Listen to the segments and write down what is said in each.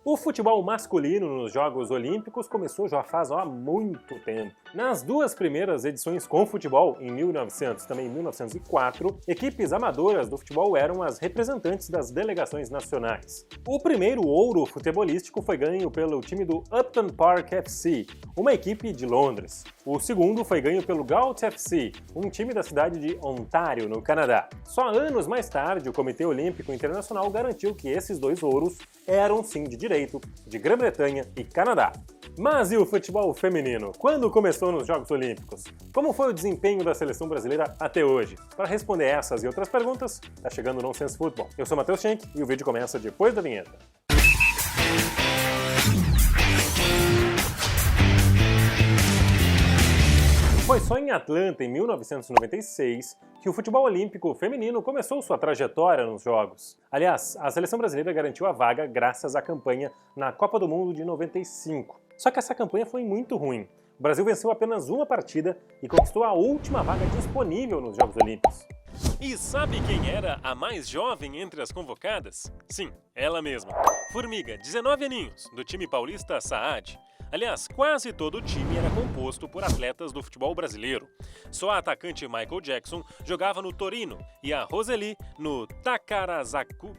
O futebol masculino nos Jogos Olímpicos começou já faz muito tempo. Nas duas primeiras edições com futebol, em 1900 e também em 1904, equipes amadoras do futebol eram as representantes das delegações nacionais. O primeiro ouro futebolístico foi ganho pelo time do Upton Park FC, uma equipe de Londres. O segundo foi ganho pelo Galt FC, um time da cidade de Ontário, no Canadá. Só anos mais tarde, o Comitê Olímpico Internacional garantiu que esses dois ouros eram sim de direito de Grã-Bretanha e Canadá. Mas e o futebol feminino? Quando começou nos Jogos Olímpicos? Como foi o desempenho da seleção brasileira até hoje? Para responder essas e outras perguntas, tá chegando o Nonsense Football. Eu sou Matheus Schenck e o vídeo começa depois da vinheta. Foi só em Atlanta, em 1996, que o futebol olímpico feminino começou sua trajetória nos Jogos. Aliás, a seleção brasileira garantiu a vaga graças à campanha na Copa do Mundo de 95. Só que essa campanha foi muito ruim. O Brasil venceu apenas uma partida e conquistou a última vaga disponível nos Jogos Olímpicos. E sabe quem era a mais jovem entre as convocadas? Sim, ela mesma. Formiga, 19 aninhos, do time paulista Saad. Aliás, quase todo o time era composto por atletas do futebol brasileiro. Só a atacante Michael Jackson jogava no Torino e a Roseli no Takarazuka.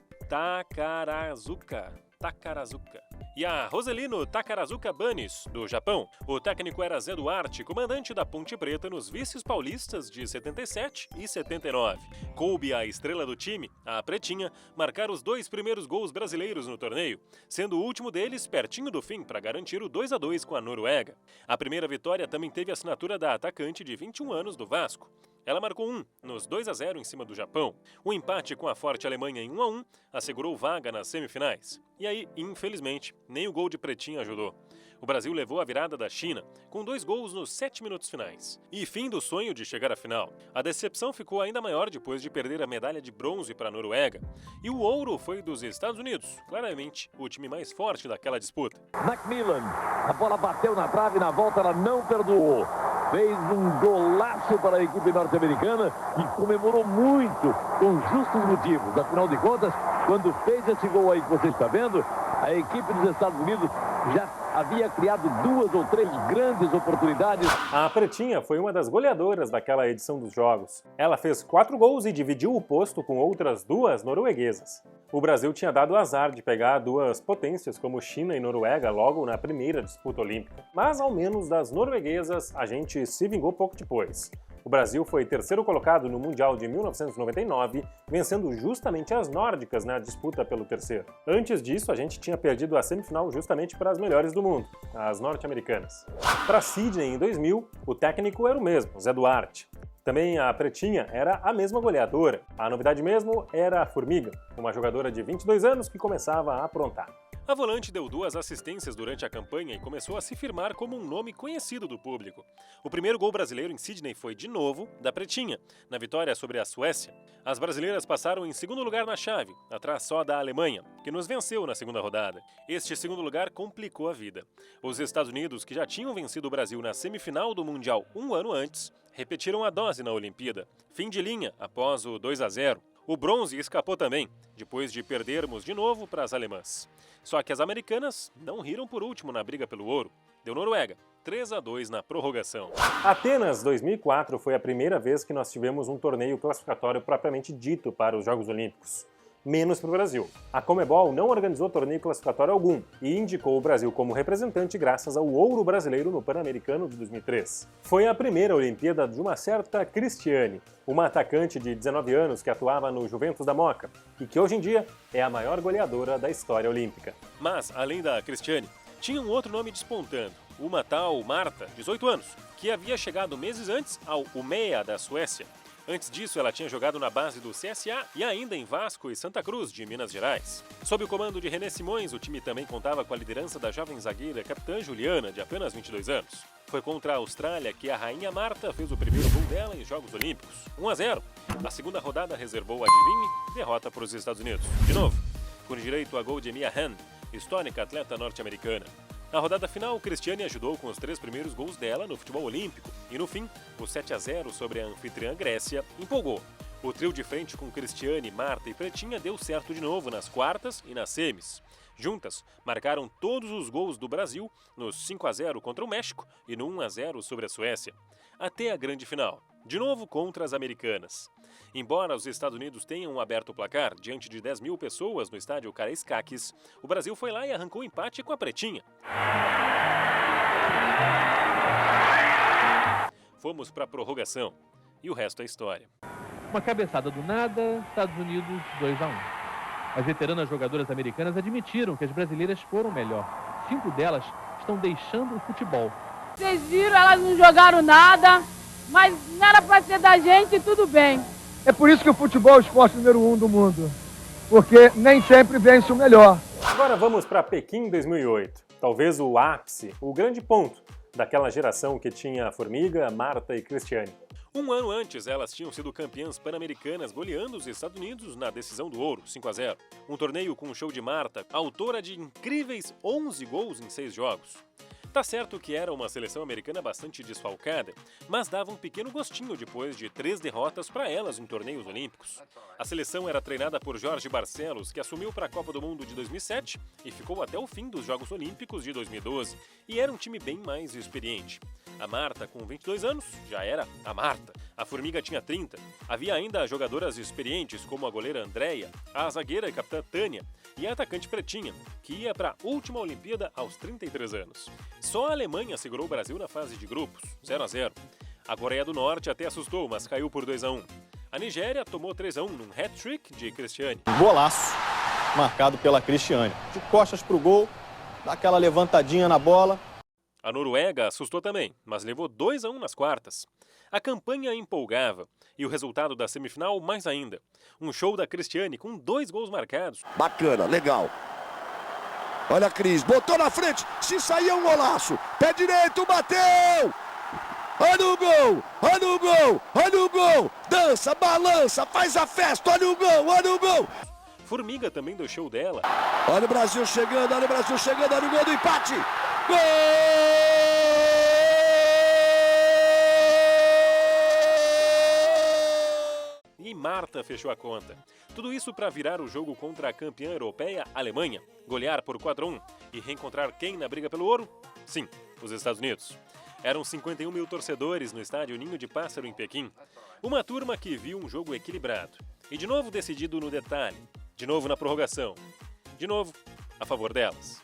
E a Roseli no Takarazuka Bunnies, do Japão. O técnico era Zé Duarte, comandante da Ponte Preta nos vices paulistas de 77 e 79. Coube à estrela do time, a Pretinha, marcar os dois primeiros gols brasileiros no torneio, sendo o último deles pertinho do fim para garantir o 2-2 com a Noruega. A primeira vitória também teve a assinatura da atacante de 21 anos do Vasco. Ela marcou nos 2-0 em cima do Japão. O empate com a forte Alemanha em 1-1 assegurou vaga nas semifinais. E aí, infelizmente, nem o gol de Pretinha ajudou. O Brasil levou a virada da China, com 2 gols nos 7 minutos finais. E fim do sonho de chegar à final. A decepção ficou ainda maior depois de perder a medalha de bronze para a Noruega. E o ouro foi dos Estados Unidos, claramente o time mais forte daquela disputa. Macmillan, a bola bateu na trave, na volta ela não perdoou. Fez um golaço para a equipe norte-americana e comemorou muito, com justos motivos. Afinal de contas, quando fez esse gol aí que você está vendo, a equipe dos Estados Unidos já havia criado 2 ou 3 grandes oportunidades. A Pretinha foi uma das goleadoras daquela edição dos Jogos. Ela fez 4 gols e dividiu o posto com outras 2 norueguesas. O Brasil tinha dado azar de pegar 2 potências como China e Noruega logo na primeira disputa olímpica. Mas ao menos das norueguesas a gente se vingou pouco depois. O Brasil foi terceiro colocado no Mundial de 1999, vencendo justamente as nórdicas na disputa pelo terceiro. Antes disso, a gente tinha perdido a semifinal justamente para as melhores do mundo, as norte-americanas. Para Sydney, em 2000, o técnico era o mesmo, Zé Duarte. Também a Pretinha era a mesma goleadora. A novidade mesmo era a Formiga, uma jogadora de 22 anos que começava a aprontar. A volante deu 2 assistências durante a campanha e começou a se firmar como um nome conhecido do público. O primeiro gol brasileiro em Sydney foi, de novo, da Pretinha, na vitória sobre a Suécia. As brasileiras passaram em segundo lugar na chave, atrás só da Alemanha, que nos venceu na segunda rodada. Este segundo lugar complicou a vida. Os Estados Unidos, que já tinham vencido o Brasil na semifinal do Mundial um ano antes, repetiram a dose na Olimpíada. Fim de linha após o 2-0. O bronze escapou também, depois de perdermos de novo para as alemãs. Só que as americanas não riram por último na briga pelo ouro. Deu Noruega, 3-2 na prorrogação. Atenas 2004 foi a primeira vez que nós tivemos um torneio classificatório propriamente dito para os Jogos Olímpicos. Menos para o Brasil. A Conmebol não organizou torneio classificatório algum e indicou o Brasil como representante graças ao ouro brasileiro no Pan-Americano de 2003. Foi a primeira Olimpíada de uma certa Cristiane, uma atacante de 19 anos que atuava no Juventus da Moca e que hoje em dia é a maior goleadora da história olímpica. Mas, além da Cristiane, tinha um outro nome despontando, uma tal Marta, 18 anos, que havia chegado meses antes ao Umeå da Suécia. Antes disso, ela tinha jogado na base do CSA e ainda em Vasco e Santa Cruz, de Minas Gerais. Sob o comando de René Simões, o time também contava com a liderança da jovem zagueira capitã Juliana, de apenas 22 anos. Foi contra a Austrália que a rainha Marta fez o primeiro gol dela em Jogos Olímpicos, 1-0. A segunda rodada reservou, adivinhe, derrota para os Estados Unidos. De novo, com direito a gol de Mia Hamm, histórica atleta norte-americana. Na rodada final, Cristiane ajudou com os 3 primeiros gols dela no futebol olímpico e, no fim, o 7-0 sobre a anfitriã Grécia empolgou. O trio de frente com Cristiane, Marta e Pretinha deu certo de novo nas quartas e nas semis. Juntas, marcaram todos os gols do Brasil no 5-0 contra o México e no 1-0 sobre a Suécia, até a grande final, de novo contra as americanas. Embora os Estados Unidos tenham aberto o placar diante de 10 mil pessoas no estádio Karaiskakis, o Brasil foi lá e arrancou o empate com a Pretinha. Fomos para a prorrogação e o resto é história. Uma cabeçada do nada, Estados Unidos 2-1. As veteranas jogadoras americanas admitiram que as brasileiras foram melhor. 5 delas estão deixando o futebol. Vocês viram, elas não jogaram nada, mas não era para ser da gente, tudo bem. É por isso que o futebol é o esporte número 1 do mundo, porque nem sempre vence o melhor. Agora vamos para Pequim 2008, talvez o ápice, o grande ponto daquela geração que tinha Formiga, Marta e Cristiane. Um ano antes, elas tinham sido campeãs pan-americanas goleando os Estados Unidos na decisão do ouro, 5-0. Um torneio com um show de Marta, autora de incríveis 11 gols em 6 jogos. Tá certo que era uma seleção americana bastante desfalcada, mas dava um pequeno gostinho depois de 3 derrotas para elas em torneios olímpicos. A seleção era treinada por Jorge Barcelos, que assumiu para a Copa do Mundo de 2007 e ficou até o fim dos Jogos Olímpicos de 2012, e era um time bem mais experiente. A Marta, com 22 anos, já era a Marta. A Formiga tinha 30. Havia ainda jogadoras experientes como a goleira Andréia, a zagueira e capitã Tânia e a atacante Pretinha, que ia para a última Olimpíada aos 33 anos. Só a Alemanha segurou o Brasil na fase de grupos, 0-0. A Coreia do Norte até assustou, mas caiu por 2-1. A Nigéria tomou 3-1 num hat-trick de Cristiane. Golaço marcado pela Cristiane. De costas para o gol, dá aquela levantadinha na bola. A Noruega assustou também, mas levou 2-1 nas quartas. A campanha empolgava, e o resultado da semifinal mais ainda. Um show da Cristiane com 2 gols marcados. Bacana, legal. Olha a Cris, botou na frente, se sair é um golaço. Pé direito, bateu! Olha o gol, olha o gol, olha o gol. Dança, balança, faz a festa, olha o gol, olha o gol. Formiga também do show dela. Olha o Brasil chegando, olha o Brasil chegando, olha o gol do empate. Gol! E Marta fechou a conta. Tudo isso para virar o jogo contra a campeã europeia Alemanha, golear por 4-1 e reencontrar quem na briga pelo ouro? Sim, os Estados Unidos. Eram 51 mil torcedores no estádio Ninho de Pássaro em Pequim. Uma turma que viu um jogo equilibrado. E de novo decidido no detalhe. De novo na prorrogação. De novo a favor delas.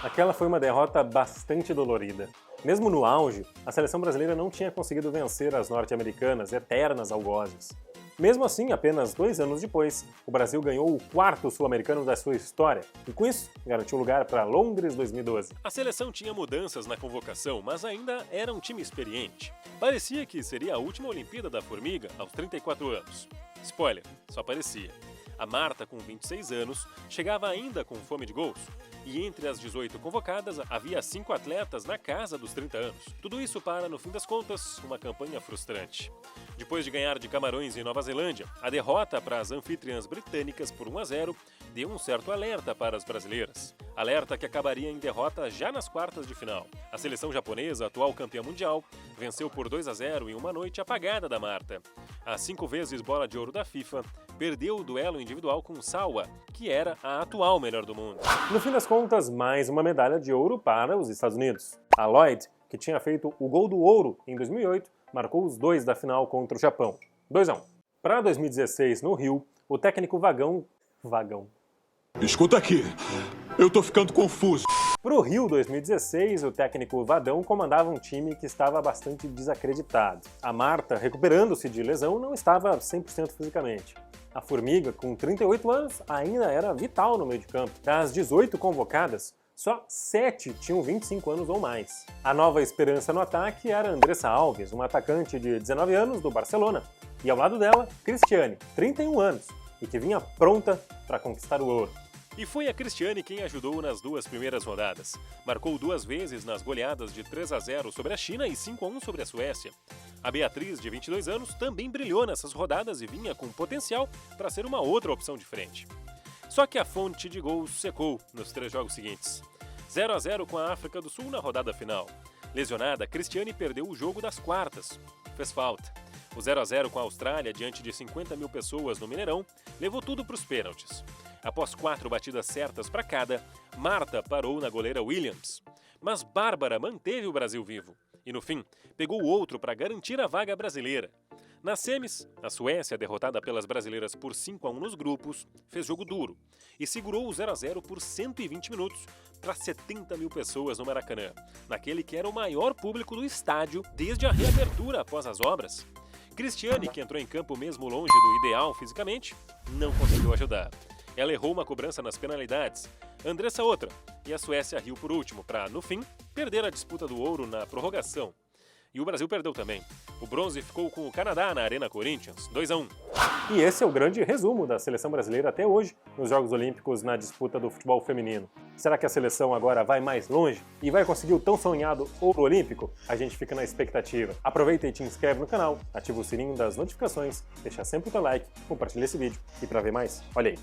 Aquela foi uma derrota bastante dolorida. Mesmo no auge, a seleção brasileira não tinha conseguido vencer as norte-americanas, eternas algozes. Mesmo assim, apenas 2 anos depois, o Brasil ganhou o 4º sul-americano da sua história e, com isso, garantiu lugar para Londres 2012. A seleção tinha mudanças na convocação, mas ainda era um time experiente. Parecia que seria a última Olimpíada da Formiga aos 34 anos. Spoiler, só parecia. A Marta, com 26 anos, chegava ainda com fome de gols. E entre as 18 convocadas, havia 5 atletas na casa dos 30 anos. Tudo isso para, no fim das contas, uma campanha frustrante. Depois de ganhar de Camarões e Nova Zelândia, a derrota para as anfitriãs britânicas por 1-0 deu um certo alerta para as brasileiras. Alerta que acabaria em derrota já nas quartas de final. A seleção japonesa, atual campeã mundial, venceu por 2-0 em uma noite apagada da Marta. A 5 vezes bola de ouro da FIFA, perdeu o duelo individual com Sawa, que era a atual melhor do mundo. No fim das contas, mais uma medalha de ouro para os Estados Unidos. A Lloyd, que tinha feito o gol do ouro em 2008, marcou os 2 da final contra o Japão. 2-1. Para 2016, no Rio, o técnico Vagão... Escuta aqui, eu tô ficando confuso. Para o Rio 2016, o técnico Vadão comandava um time que estava bastante desacreditado. A Marta, recuperando-se de lesão, não estava 100% fisicamente. A Formiga, com 38 anos, ainda era vital no meio de campo. Das 18 convocadas, só 7 tinham 25 anos ou mais. A nova esperança no ataque era Andressa Alves, uma atacante de 19 anos do Barcelona. E ao lado dela, Cristiane, 31 anos, e que vinha pronta para conquistar o ouro. E foi a Cristiane quem ajudou nas 2 primeiras rodadas. Marcou 2 vezes nas goleadas de 3-0 sobre a China e 5-1 sobre a Suécia. A Beatriz, de 22 anos, também brilhou nessas rodadas e vinha com potencial para ser uma outra opção de frente. Só que a fonte de gols secou nos 3 jogos seguintes. 0-0 com a África do Sul na rodada final. Lesionada, Cristiane perdeu o jogo das quartas. Fez falta. O 0-0 com a Austrália, diante de 50 mil pessoas no Mineirão, levou tudo para os pênaltis. Após 4 batidas certas para cada, Marta parou na goleira Williams. Mas Bárbara manteve o Brasil vivo e, no fim, pegou o outro para garantir a vaga brasileira. Nas semis, a Suécia, derrotada pelas brasileiras por 5-1 nos grupos, fez jogo duro e segurou o 0-0 por 120 minutos para 70 mil pessoas no Maracanã, naquele que era o maior público do estádio desde a reabertura após as obras. Cristiane, que entrou em campo mesmo longe do ideal fisicamente, não conseguiu ajudar. Ela errou uma cobrança nas penalidades, Andressa outra, e a Suécia riu por último para, no fim, perder a disputa do ouro na prorrogação. E o Brasil perdeu também. O bronze ficou com o Canadá na Arena Corinthians, 2-1. E esse é o grande resumo da seleção brasileira até hoje nos Jogos Olímpicos na disputa do futebol feminino. Será que a seleção agora vai mais longe e vai conseguir o tão sonhado ouro olímpico? A gente fica na expectativa. Aproveita e te inscreve no canal, ativa o sininho das notificações, deixa sempre o teu like, compartilha esse vídeo. E para ver mais, olha aí.